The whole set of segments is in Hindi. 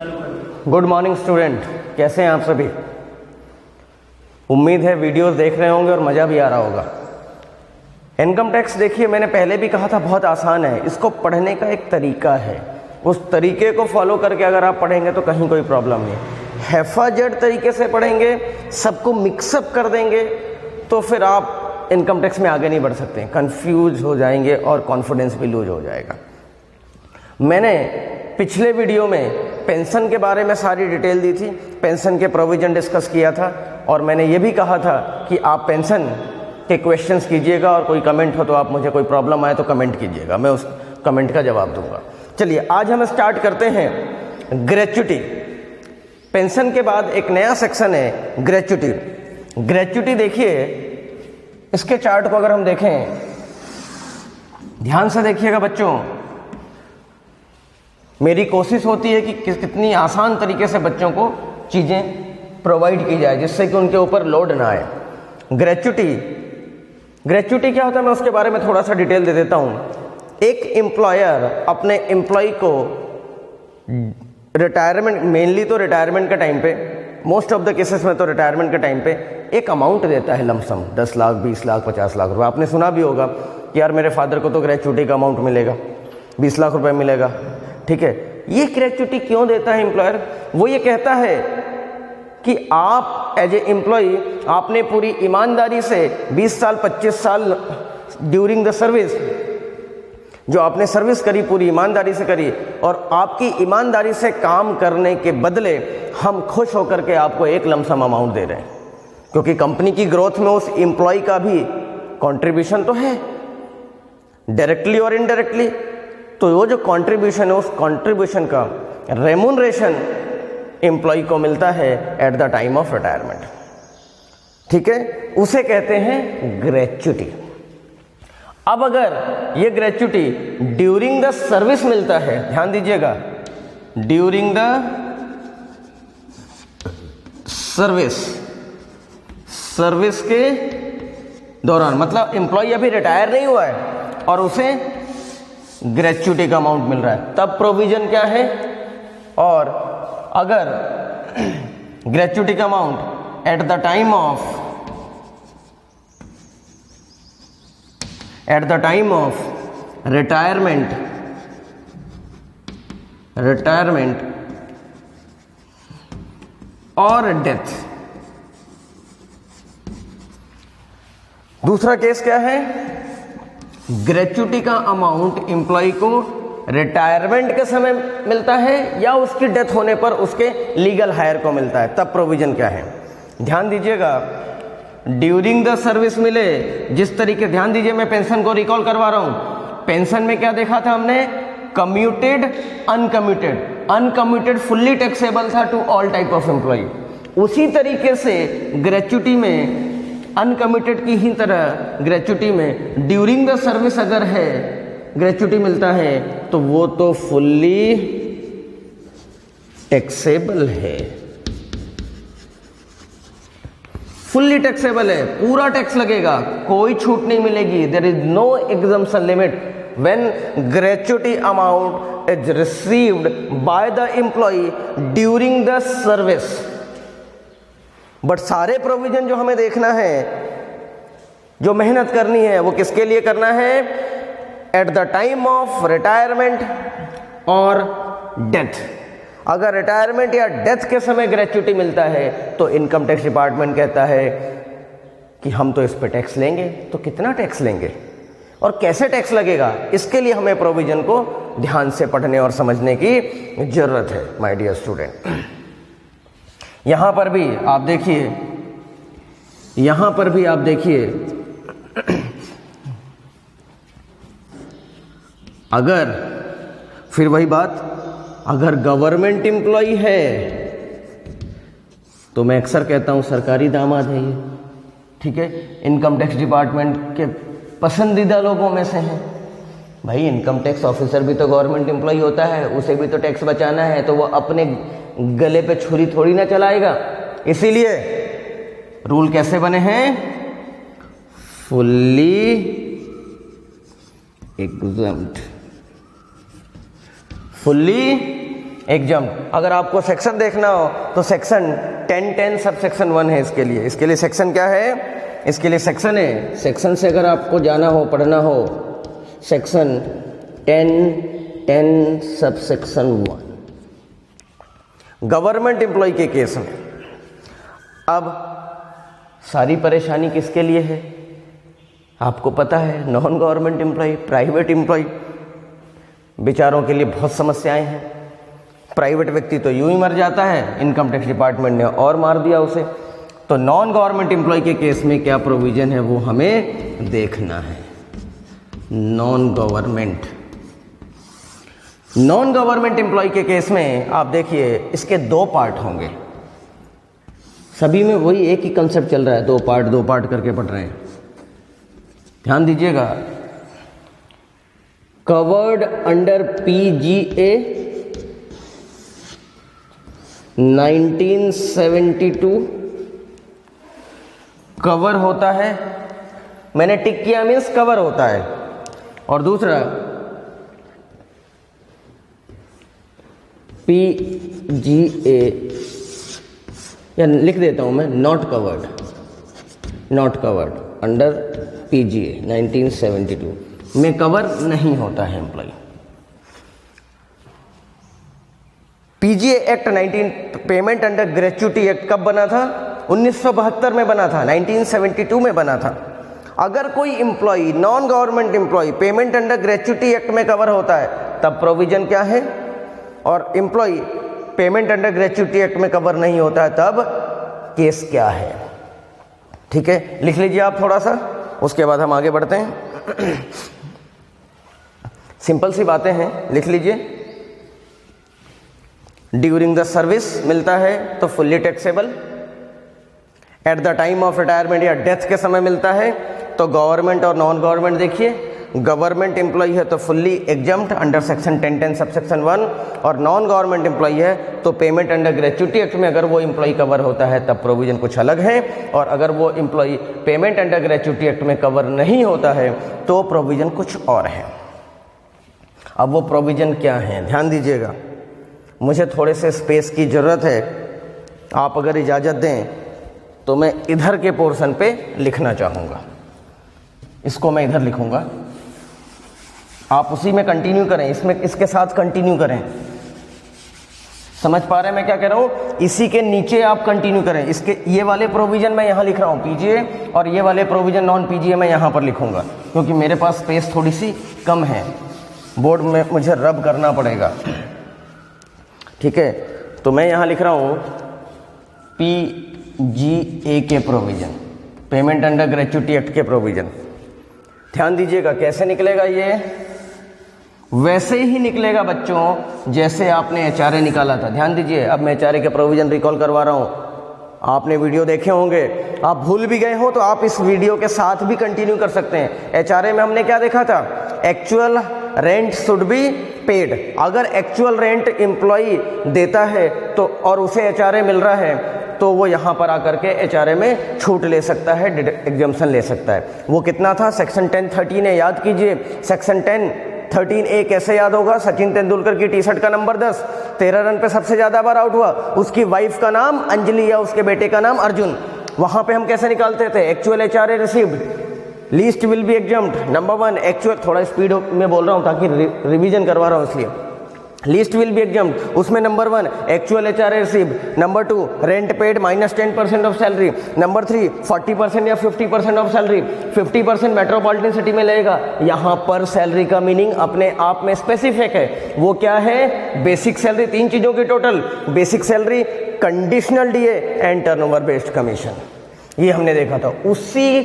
गुड मॉर्निंग स्टूडेंट, कैसे हैं आप सभी। उम्मीद है वीडियोस देख रहे होंगे और मज़ा भी आ रहा होगा। इनकम टैक्स देखिए, मैंने पहले भी कहा था बहुत आसान है। इसको पढ़ने का एक तरीका है, उस तरीके को फॉलो करके अगर आप पढ़ेंगे तो कहीं कोई प्रॉब्लम नहीं। हैफाजर्ड तरीके से पढ़ेंगे, सबको मिक्सअप कर देंगे तो फिर आप इनकम टैक्स में आगे नहीं बढ़ सकते, कंफ्यूज हो जाएंगे और कॉन्फिडेंस भी लूज हो जाएगा। मैंने पिछले वीडियो में पेंशन के बारे में सारी डिटेल दी थी, पेंशन के प्रोविज़न डिस्कस किया था और मैंने ये भी कहा था कि आप पेंशन के क्वेश्चंस कीजिएगा और कोई कमेंट हो तो आप मुझे कोई प्रॉब्लम आए तो कमेंट कीजिएगा, मैं उस कमेंट का जवाब दूंगा। चलिए आज हम स्टार्ट करते हैं ग्रेच्युटी। पेंशन के बाद एक नया सेक्शन है ग्रेच्युटी। ग्रेच्युटी देखिए, इसके चार्ट को अगर हम देखें, ध्यान से देखिएगा बच्चों। मेरी कोशिश होती है कि कितनी आसान तरीके से बच्चों को चीज़ें प्रोवाइड की जाए जिससे कि उनके ऊपर लोड ना आए। ग्रेच्युटी क्या होता है, मैं उसके बारे में थोड़ा सा डिटेल दे देता हूँ। एक एम्प्लॉयर अपने एम्प्लॉय को रिटायरमेंट, मेनली तो रिटायरमेंट के टाइम पे, मोस्ट ऑफ द केसेस में तो रिटायरमेंट के टाइम पे एक अमाउंट देता है, लमसम 10 लाख 20 लाख 50 लाख रुपए। आपने सुना भी होगा कि यार मेरे फादर को तो ग्रेच्युटी का अमाउंट मिलेगा, 20 लाख रुपए मिलेगा, ठीक है। ये ग्रेच्युटी क्यों देता है एम्प्लॉयर? वो ये कहता है कि आप एज ए एम्प्लॉय आपने पूरी ईमानदारी से 20 साल 25 साल ड्यूरिंग द सर्विस, जो आपने सर्विस करी पूरी ईमानदारी से करी, और आपकी ईमानदारी से काम करने के बदले हम खुश होकर के आपको एक लमसम अमाउंट दे रहे हैं, क्योंकि कंपनी की ग्रोथ में उस एम्प्लॉय का भी कंट्रीब्यूशन तो है, डायरेक्टली और इनडायरेक्टली। तो वो जो कंट्रीब्यूशन है, उस कंट्रीब्यूशन का रेम्यूनरेशन एम्प्लॉय को मिलता है at the time of retirement, ठीक है। उसे कहते हैं ग्रेच्युटी। अब अगर ये ग्रेच्युटी ड्यूरिंग द सर्विस मिलता है, ध्यान दीजिएगा, ड्यूरिंग द सर्विस के दौरान, मतलब एम्प्लॉय अभी रिटायर नहीं हुआ है और उसे ग्रेच्युटी का अमाउंट मिल रहा है, तब प्रोविजन क्या है। और अगर ग्रेच्युटी का amount at the time of retirement और डेथ। दूसरा केस क्या है, ग्रेच्युटी का अमाउंट एम्प्लॉय को रिटायरमेंट के समय मिलता है या उसकी डेथ होने पर उसके लीगल हायर को मिलता है, तब प्रोविजन क्या है। ध्यान दीजिएगा, ड्यूरिंग द सर्विस मिले, जिस तरीके, ध्यान दीजिए मैं पेंशन को रिकॉल करवा रहा हूं। पेंशन में क्या देखा था हमने, कम्यूटेड अनकम्यूटेड फुल्ली टैक्सेबल था to all type of employee. उसी तरीके से ग्रेच्युटी में, अनकमिटेड की ही तरह ग्रेच्युटी में ड्यूरिंग द सर्विस अगर है ग्रेच्युटी मिलता है तो वो तो फुल्ली टैक्सेबल है, फुल्ली टैक्सेबल है, पूरा टैक्स लगेगा, कोई छूट नहीं मिलेगी। There is no exemption limit when gratuity amount is received by the employee during the service. But सारे प्रोविजन जो हमें देखना है, जो मेहनत करनी है, वो किसके लिए करना है, at the time of retirement और डेथ। अगर रिटायरमेंट या डेथ के समय ग्रेच्युटी मिलता है तो इनकम टैक्स डिपार्टमेंट कहता है कि हम तो इस पे टैक्स लेंगे। तो कितना टैक्स लेंगे और कैसे टैक्स लगेगा, इसके लिए हमें प्रोविजन को ध्यान से पढ़ने और समझने की जरूरत है माय डियर स्टूडेंट। यहां पर भी आप देखिए, अगर, फिर वही बात, अगर गवर्नमेंट एम्प्लॉय है तो मैं अक्सर कहता हूं सरकारी दामाद है ये, ठीक है, इनकम टैक्स डिपार्टमेंट के पसंदीदा लोगों में से हैं। भाई इनकम टैक्स ऑफिसर भी तो गवर्नमेंट एम्प्लॉय होता है, उसे भी तो टैक्स बचाना है, तो वो अपने गले पे छुरी थोड़ी ना चलाएगा। इसीलिए रूल कैसे बने हैं, फुल्ली एग्जम्प्ट, फुल्ली एग्जाम्प्ट। अगर आपको सेक्शन देखना हो तो सेक्शन 1010 सब सेक्शन 1 है इसके लिए सेक्शन क्या है, इसके लिए सेक्शन है। सेक्शन से अगर आपको जाना हो, पढ़ना हो, section 1010 sub section 1 government employee के केस में। अब सारी परेशानी किसके लिए है आपको पता है, non government employ, private employ बेचारों के लिए बहुत समस्याएं हैं। प्राइवेट व्यक्ति तो यूं ही मर जाता है, इनकम टैक्स डिपार्टमेंट ने और मार दिया उसे। तो नॉन गवर्नमेंट एम्प्लॉय के केस में क्या प्रोविजन है वो हमें देखना है। नॉन गवर्नमेंट एम्प्लॉय के केस में आप देखिए इसके 2 पार्ट होंगे। सभी में वही एक ही कंसेप्ट चल रहा है, 2 पार्ट करके पढ़ रहे हैं, ध्यान दीजिएगा। कवर्ड अंडर PGA 1972 कवर होता है, मैंने टिक किया मीन्स कवर होता है। और दूसरा PGA या लिख देता हूं मैं, नॉट कवर्ड अंडर PGA 1972 में कवर नहीं होता है employee. PGA act 19 payment under gratuity act कब बना था? 1972 में बना था, 1972 में बना था। अगर कोई employee, non government employee payment under gratuity act में कवर होता है तब प्रोविजन क्या है, और employee payment under gratuity act में कवर नहीं होता है तब केस क्या है। ठीक है, लिख लीजिए आप थोड़ा सा, उसके बाद हम आगे बढ़ते हैं। सिंपल सी बातें हैं, लिख लीजिए। ड्यूरिंग द सर्विस मिलता है तो fully taxable, at the time of retirement या डेथ के समय मिलता है तो गवर्नमेंट और नॉन गवर्नमेंट देखिए, गवर्नमेंट एम्प्लॉय है तो fully exempt under section 1010 sub section 1, और नॉन गवर्नमेंट एम्प्लॉय है तो पेमेंट अंडर ग्रेच्युटी एक्ट में अगर वो एम्प्लॉय कवर होता है तब प्रोविजन कुछ अलग है, और अगर वो employee payment under gratuity act में कवर नहीं होता है तो प्रोविजन कुछ और है। अब वो प्रोविजन क्या है ध्यान दीजिएगा, मुझे थोड़े से स्पेस की ज़रूरत है, आप अगर इजाज़त दें तो मैं इधर के पोर्शन पे लिखना चाहूँगा, इसको मैं इधर लिखूँगा, आप उसी में कंटिन्यू करें, इसमें इसके साथ कंटिन्यू करें। समझ पा रहे हैं मैं क्या कह रहा हूँ? इसी के नीचे आप कंटिन्यू करें, इसके ये वाले प्रोविज़न मैं यहाँ लिख रहा हूँ PGA, और ये वाले प्रोविज़न नॉन PGA मैं यहाँ पर लिखूँगा, क्योंकि मेरे पास स्पेस थोड़ी सी कम है, बोर्ड में मुझे रब करना पड़ेगा। ठीक है, तो मैं यहाँ लिख रहा हूँ PGA के provision, payment under gratuity act के प्रोविज़न। ध्यान दीजिएगा कैसे निकलेगा ये, वैसे ही निकलेगा बच्चों जैसे आपने HRA निकाला था। ध्यान दीजिए, अब मैं HRA के प्रोविज़न रिकॉल करवा रहा हूँ, आपने वीडियो देखे होंगे, आप भूल भी गए हो तो आप इस वीडियो के साथ भी कंटिन्यू कर सकते हैं। HRA में हमने क्या देखा था? Actual rent should be paid. अगर एक्चुअल रेंट एम्प्लॉय देता है तो और उसे HRA मिल रहा है तो वो यहाँ पर आकर के HRA में छूट ले सकता है, एग्जम्पशन ले सकता है। वो कितना था? सेक्शन 1013 है, याद कीजिए। सेक्शन 1013A कैसे याद होगा? सचिन तेंदुलकर की टी-शर्ट का नंबर 10, 13 रन पे सबसे ज्यादा बार आउट हुआ, उसकी वाइफ का नाम अंजलि या उसके बेटे का नाम अर्जुन। वहां पे हम कैसे निकालते थे? Actual HRA received, least will be exempt. Number 1 actual, थोड़ा स्पीड में बोल रहा हूँ ताकि रिवीजन करवा रहा हूँ इसलिए, लीस्ट विल बी एग्जम्प्ट, उसमें number 1 actual HRA received, number 2 rent paid minus 10% of salary, number 3 40% या 50% ऑफ सैलरी, 50% मेट्रोपॉलिटन सिटी में लगेगा। यहाँ पर सैलरी का मीनिंग अपने आप में स्पेसिफिक है, वो क्या है? बेसिक सैलरी, 3 चीजों की total, basic salary, conditional DA and turnover based commission. ये हमने देखा था, उसी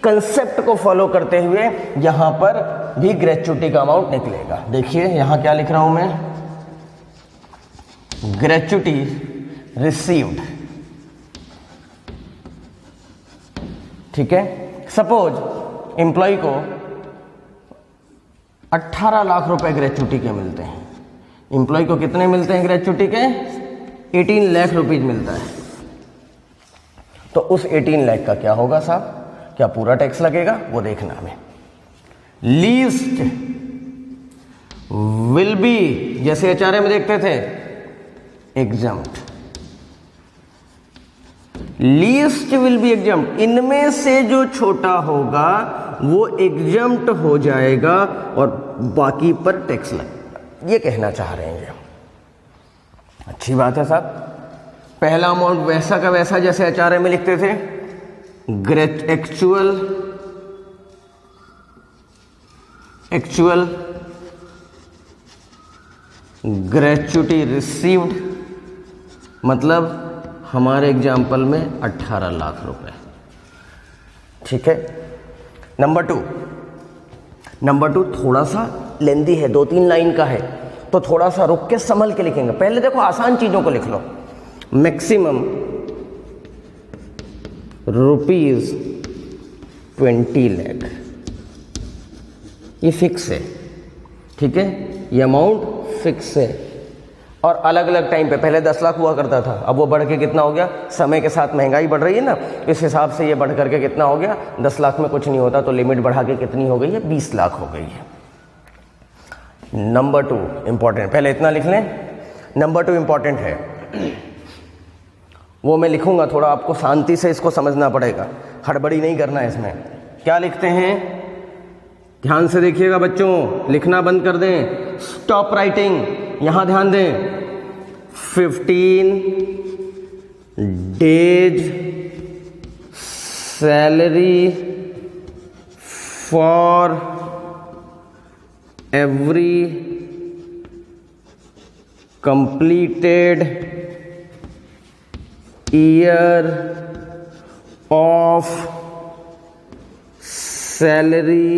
कंसेप्ट को फॉलो करते हुए यहां पर भी ग्रेच्युटी का अमाउंट निकलेगा। देखिए यहां क्या लिख रहा हूं मैं, ग्रेच्युटी रिसीव्ड। ठीक है, सपोज एम्प्लॉय को 18 लाख रुपए ग्रेच्युटी के मिलते हैं। एम्प्लॉय को कितने मिलते हैं ग्रेच्युटी के? 18 लाख रुपीज मिलता है। तो उस 18 लाख का क्या होगा साहब? क्या पूरा टैक्स लगेगा? वो देखना हमें। लीस्ट विल बी, जैसे HRA में देखते थे exempt, least will be exempt, इनमें से जो छोटा होगा वो एग्जम्प्ट हो जाएगा और बाकी पर टैक्स लगेगा, ये कहना चाह रहे हैं। अच्छी बात है साहब। पहला अमाउंट वैसा का वैसा जैसे HRA में लिखते थे, एक्चुअल ग्रेच्युटी रिसीव्ड, मतलब हमारे एग्जाम्पल में 18 लाख रुपए। ठीक है। नंबर टू थोड़ा सा लेंदी है, 2-3 लाइन का है, तो थोड़ा सा रुक के संभल के लिखेंगे। पहले देखो आसान चीजों को लिख लो। मैक्सिमम ₹20 लाख, ये फिक्स है। ठीक है, ये अमाउंट फिक्स है और अलग अलग टाइम पे, पहले 10 लाख हुआ करता था, अब वो बढ़ के कितना हो गया, समय के साथ महंगाई बढ़ रही है ना, इस हिसाब से ये बढ़ करके कितना हो गया, 10 लाख में कुछ नहीं होता तो लिमिट बढ़ा के कितनी हो गई है, 20 लाख हो गई है। नंबर 2 इंपॉर्टेंट, पहले इतना लिख लें। नंबर 2 इंपॉर्टेंट है, वो मैं लिखूंगा, थोड़ा आपको शांति से इसको समझना पड़ेगा, हड़बड़ी नहीं करना है इसमें। क्या लिखते हैं, ध्यान से देखिएगा बच्चों, लिखना बंद कर दें, स्टॉप राइटिंग, यहां ध्यान दें। 15 days salary for every completed year of salary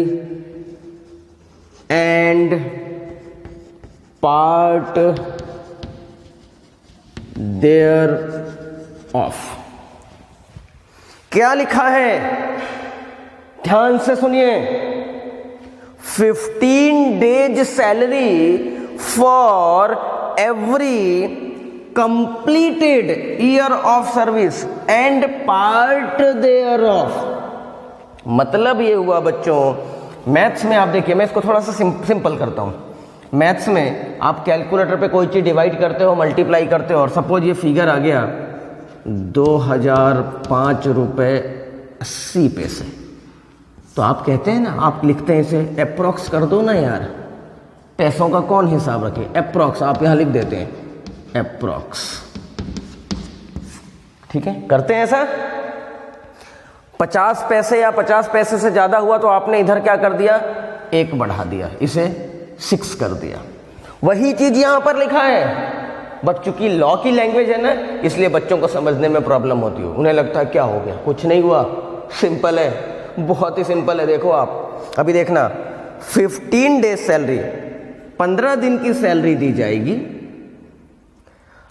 and part thereof। क्या लिखा है, ध्यान से सुनिए। 15 days salary for every completed year of service and part there of. मतलब ये हुआ बच्चों, मैथ्स में आप देखिए, मैं इसको थोड़ा सा सिंपल करता हूं। मैथ्स में आप कैलकुलेटर पे कोई चीज डिवाइड करते हो, मल्टीप्लाई करते हो, और सपोज ये फिगर आ गया 2005 रुपये 80 पैसे, तो आप कहते हैं ना, आप लिखते हैं इसे अप्रॉक्स कर दो ना यार, पैसों का कौन हिसाब रखे, अप्रॉक्स आप यहां लिख देते हैं अप्रॉक्स। ठीक है, करते हैं ऐसा। 50 पैसे या 50 पैसे से ज्यादा हुआ तो आपने इधर क्या कर दिया, 1 बढ़ा दिया, इसे 6 कर दिया। वही चीज यहां पर लिखा है, बट चूंकि लॉ की लैंग्वेज है ना, इसलिए बच्चों को समझने में प्रॉब्लम होती है। उन्हें लगता है क्या हो गया, कुछ नहीं हुआ, सिंपल है, बहुत ही सिंपल है। देखो आप अभी देखना, 15 डेज सैलरी, 15 दिन की सैलरी दी जाएगी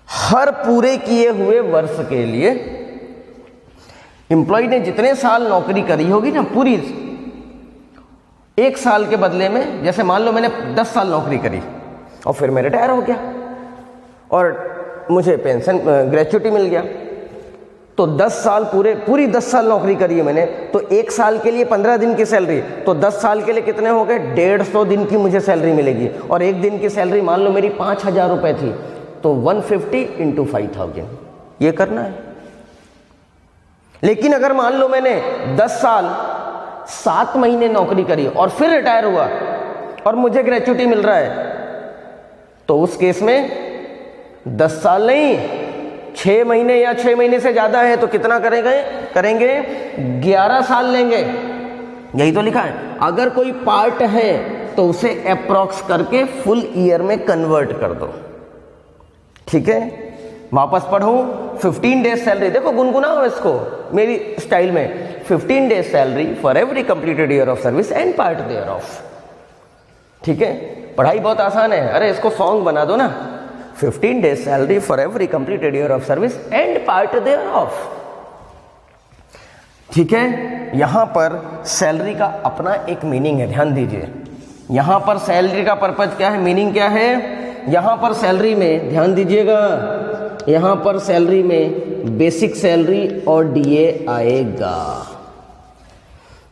हर पूरे किए हुए वर्ष के लिए। एम्प्लॉय ने जितने साल नौकरी करी होगी ना पूरी, 1 साल के बदले में, जैसे मान लो मैंने 10 साल नौकरी करी और फिर मैं रिटायर हो गया और मुझे पेंशन ग्रेच्युटी मिल गया, तो 10 साल पूरी 10 साल नौकरी करी है मैंने, तो 1 साल के लिए 15 दिन की सैलरी, तो 10 साल के लिए कितने हो गए, 150 दिन की मुझे सैलरी मिलेगी। और 1 दिन की सैलरी मान लो मेरी 5000 रुपए थी, तो 150 × 5000 ये करना है। लेकिन अगर मान लो मैंने 10 साल 7 महीने नौकरी करी और फिर रिटायर हुआ और मुझे ग्रेच्युटी मिल रहा है, तो उस केस में 10 साल नहीं, 6 महीने या 6 महीने से ज्यादा है तो कितना करेंगे 11 साल लेंगे। यही तो लिखा है। अगर कोई पार्ट है तो उसे अप्रॉक्स करके फुल ईयर में कन्वर्ट कर दो। ठीक है, वापस पढ़ूं। 15 डेज सैलरी, देखो गुनगुनाओ इसको मेरी स्टाइल में। 15 days salary for every completed year of service and part there of. ठीक है, पढ़ाई बहुत आसान है, अरे इसको सॉन्ग बना दो ना। 15 days salary for every completed year of service and part there of. ठीक है, यहां पर सैलरी का अपना एक मीनिंग है, ध्यान दीजिए। यहां पर सैलरी का पर्पज क्या है, मीनिंग क्या है। यहां पर सैलरी में ध्यान दीजिएगा, यहां पर सैलरी में बेसिक सैलरी और डीए आएगा।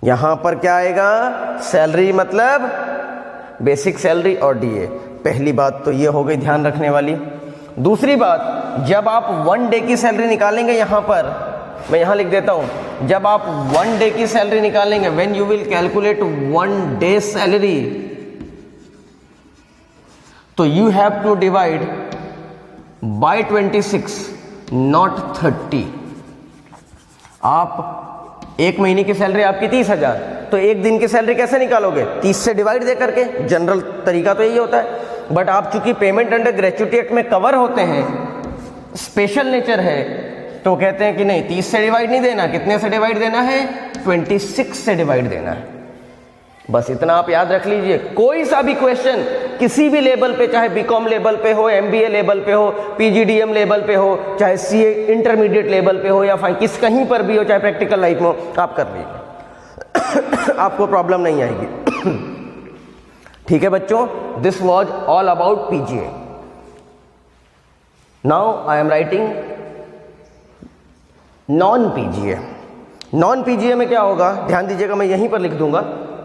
यहां पर क्या आएगा, सैलरी मतलब बेसिक सैलरी और डीए। पहली बात तो ये हो गई ध्यान रखने वाली। दूसरी बात, जब आप 1 डे की सैलरी निकालेंगे, यहां पर मैं यहां लिख देता हूं, जब आप 1 डे की सैलरी निकालेंगे, when you will calculate 1 day salary, तो you have to divide by 26 not 30। आप एक महीने की सैलरी आपकी 30,000, तो एक दिन की सैलरी कैसे निकालोगे? 30 से डिवाइड दे करके। जनरल तरीका तो यही होता है, बट आप चूंकि पेमेंट अंडर ग्रेच्युटी एक्ट में कवर होते हैं, स्पेशल नेचर है, तो कहते हैं कि नहीं 30 से डिवाइड नहीं देना। कितने से डिवाइड देना है? 26 से डिवाइड देना है। बस इतना आप याद रख लीजिए। कोई सा भी क्वेश्चन किसी भी लेवल पे, चाहे बीकॉम लेवल पे हो, एमबीए लेवल पे हो, पीजीडीएम लेवल पे हो, चाहे सीए इंटरमीडिएट लेवल पे हो, या किस कहीं पर भी हो, चाहे प्रैक्टिकल लाइफ में हो, आप कर लीजिए आपको प्रॉब्लम नहीं आएगी। ठीक है बच्चों, this was all about PGA. Now I am writing non PGA. Non PGA में क्या होगा, ध्यान दीजिएगा, मैं यहीं पर लिख दूंगा,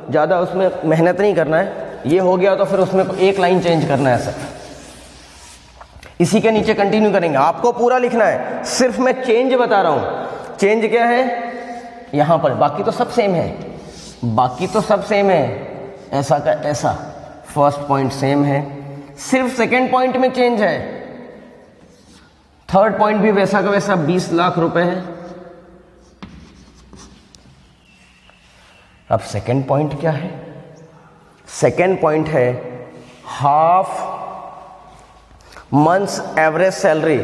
ज़्यादा उसमें मेहनत नहीं करना है। ये हो गया तो फिर उसमें एक लाइन चेंज करना है सर, इसी के नीचे कंटिन्यू करेंगे। आपको पूरा लिखना है, सिर्फ मैं चेंज बता रहा हूं। चेंज क्या है यहां पर, बाकी तो सब सेम है, बाकी तो सब सेम है, ऐसा का ऐसा, फर्स्ट पॉइंट सेम है, सिर्फ सेकेंड पॉइंट में चेंज है। थर्ड पॉइंट भी वैसा का वैसा 20 लाख रुपए है। अब सेकेंड पॉइंट क्या है? सेकेंड पॉइंट है half months average salary.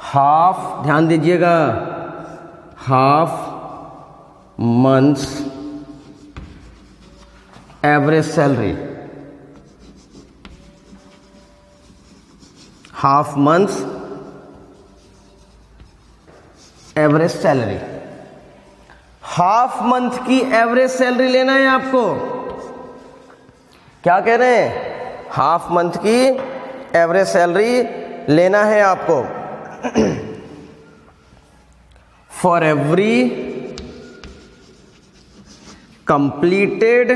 Half, ध्यान दीजिएगा, half months average salary, half months average salary. Half month की एवरेज सैलरी लेना है आपको। क्या कह रहे हैं? हाफ मंथ की एवरेज सैलरी लेना है आपको। For every completed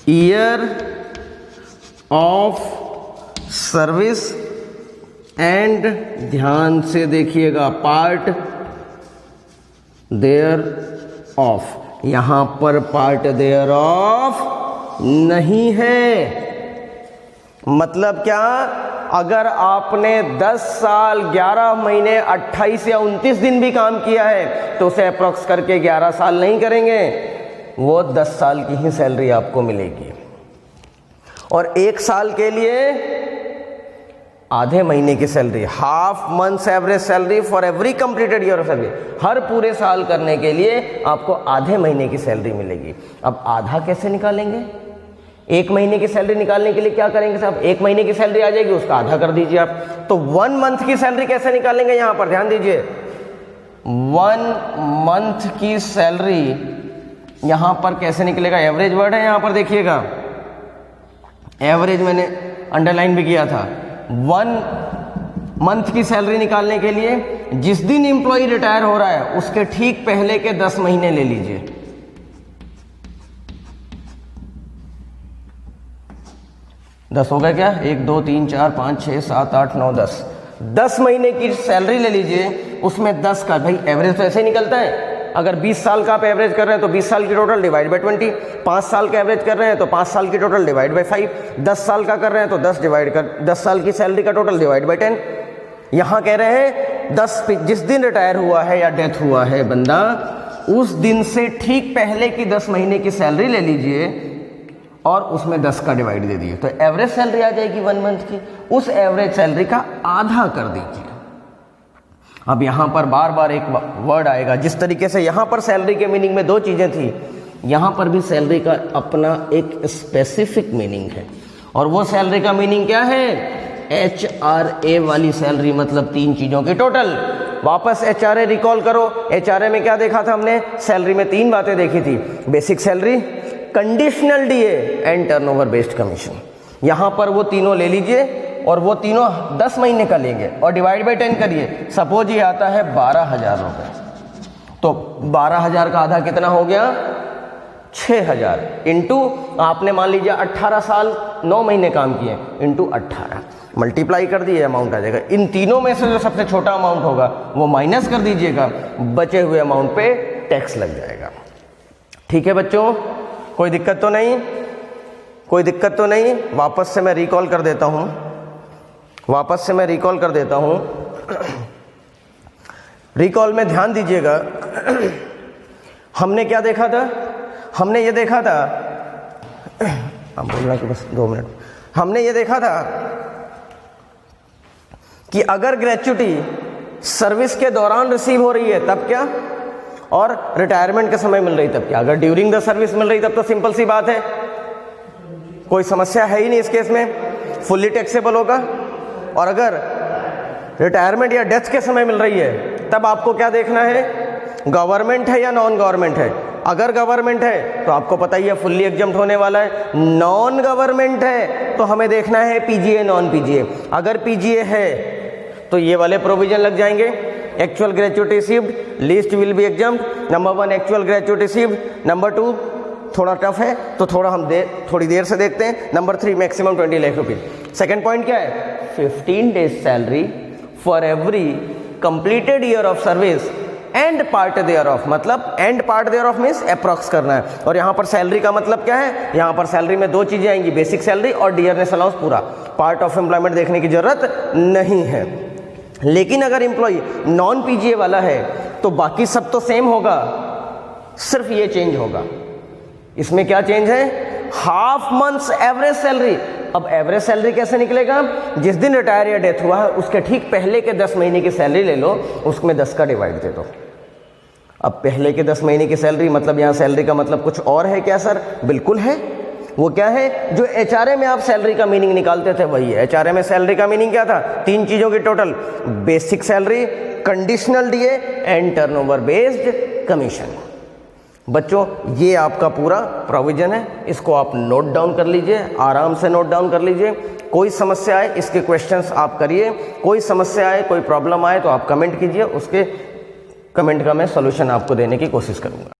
year of service and, ध्यान से देखिएगा, पार्ट देयर ऑफ, यहां पर पार्ट देयर ऑफ नहीं है। मतलब क्या? अगर आपने 10 साल 11 महीने 28 या 29 दिन भी काम किया है तो उसे अप्रोक्स करके 11 साल नहीं करेंगे, वो 10 साल की ही सैलरी आपको मिलेगी। और 1 साल के लिए आधे महीने की salary, half months average salary for every completed year of service, हर पूरे साल करने के लिए आपको आधे महीने की सैलरी मिलेगी। अब आधा कैसे निकालेंगे? 1 महीने की सैलरी निकालने के लिए क्या करेंगे साहब? 1 महीने की सैलरी आ जाएगी, उसका आधा कर दीजिए आप। तो 1 मंथ की सैलरी कैसे निकालेंगे? यहां पर ध्यान दीजिए, 1 मंथ की सैलरी यहां पर कैसे निकलेगा? एवरेज वर्ड है यहां पर, देखिएगा एवरेज मैंने अंडरलाइन भी किया था। 1 मंथ की सैलरी निकालने के लिए जिस दिन एम्प्लॉय रिटायर हो रहा है उसके ठीक पहले के 10 महीने ले लीजिए। दस हो गया क्या? 1 2 3 4 5 6 7 8 9 10, 10 महीने की सैलरी ले लीजिए। उसमें 10 का, भाई एवरेज तो ऐसे ही निकलता है। अगर 20 साल का आप एवरेज कर रहे हैं तो 20 साल की टोटल डिवाइड बाय 20, 5 साल का एवरेज कर रहे हैं तो 5 साल की टोटल डिवाइड बाय 5, 10 साल का कर रहे हैं तो 10 साल की सैलरी का टोटल डिवाइड बाय 10। यहां कह रहे हैं 10 जिस दिन रिटायर हुआ है या डेथ हुआ है बंदा, उस दिन से ठीक पहले की 10 महीने की सैलरी ले लीजिए और उसमें 10 का डिवाइड दे दिए, तो एवरेज सैलरी आ जाएगी 1 मंथ की। उस एवरेज सैलरी का आधा कर दीजिए। अब यहां पर बार बार एक वर्ड आएगा, जिस तरीके से यहां पर सैलरी के मीनिंग में 2 चीजें थी, यहां पर भी सैलरी का अपना एक स्पेसिफिक मीनिंग है। और वो सैलरी का मीनिंग क्या है? HRA वाली सैलरी, मतलब 3 चीजों की टोटल। वापस HRA रिकॉल करो। HRA में क्या देखा था हमने? सैलरी में 3 बातें देखी थी, basic salary, conditional DA and turnover based commission. यहां पर वो तीनों ले लीजिए और वो तीनों 10 महीने का लेंगे और डिवाइड बाय 10 करिए। सपोज ये आता है 12,000 रुपए, तो 12,000 का आधा कितना हो गया? 6,000 इंटू आपने मान लीजिए 18 साल 9 महीने काम किए इंटू 18 मल्टीप्लाई कर दिए, अमाउंट आ जाएगा। इन तीनों में से जो सबसे छोटा अमाउंट होगा वो माइनस कर दीजिएगा, बचे हुए अमाउंट पे टैक्स लग जाएगा। ठीक है बच्चों, कोई दिक्कत तो नहीं? कोई दिक्कत तो नहीं? वापस से मैं रिकॉल कर देता हूं, रिकॉल में ध्यान दीजिएगा। हमने क्या देखा था? हमने ये देखा था, आप बोलना कि बस 2 मिनट। हमने ये देखा था कि अगर ग्रेच्युटी सर्विस के दौरान रिसीव हो रही है तब क्या, और रिटायरमेंट के समय मिल रही तब क्या। अगर ड्यूरिंग द सर्विस मिल रही तब तो सिंपल सी बात है, कोई समस्या है ही नहीं इस केस में, फुल्ली टैक्सेबल होगा। और अगर रिटायरमेंट या डेथ के समय मिल रही है तब आपको क्या देखना है, गवर्नमेंट है या नॉन गवर्नमेंट है। अगर गवर्नमेंट है तो आपको पता ही है फुल्ली एग्जम्प्ट होने वाला है, नॉन गवर्नमेंट है तो हमें देखना है पीजीए नॉन पीजीए। अगर पीजीए है तो ये वाले प्रोविजन लग जाएंगे, actual gratuity received, least will be exempt. Number 1 actual gratuity received, number 2 थोड़ा टफ है तो थोड़ा हम थोड़ी देर से देखते हैं, number 3 maximum 20 lakh rupees. Second point क्या है, 15 days salary for every completed year of service and part there of, मतलब and part there of means approx करना है। और यहाँ पर सैलरी का मतलब क्या है, यहाँ पर सैलरी में 2 चीजें आएंगी, बेसिक सैलरी और डियरनेस अलाउंस पूरा। पार्ट ऑफ एम्प्लॉयमेंट देखने की जरूरत नहीं है। लेकिन अगर एम्प्लॉय नॉन पीजीए वाला है तो बाकी सब तो सेम होगा, सिर्फ ये चेंज होगा। इसमें क्या चेंज है, हाफ मंथ्स एवरेज सैलरी। अब एवरेज सैलरी कैसे निकलेगा, जिस दिन रिटायर या डेथ हुआ है उसके ठीक पहले के 10 महीने की सैलरी ले लो, उसमें 10 का डिवाइड दे दो। अब पहले के 10 महीने की सैलरी मतलब यहाँ सैलरी का मतलब कुछ और है क्या सर? बिल्कुल है। वो क्या है, जो एचआरए में आप सैलरी का मीनिंग निकालते थे वही है। एचआरए में सैलरी का मीनिंग क्या था, 3 चीजों की total, basic salary, conditional DA and turnover based commission. बच्चों ये आपका पूरा प्रोविजन है, इसको आप नोट डाउन कर लीजिए, आराम से नोट डाउन कर लीजिए। कोई समस्या आए इसके क्वेश्चंस आप करिए, कोई समस्या आए कोई प्रॉब्लम आए तो आप कमेंट कीजिए, उसके कमेंट का मैं सॉल्यूशन आपको देने की कोशिश करूंगा।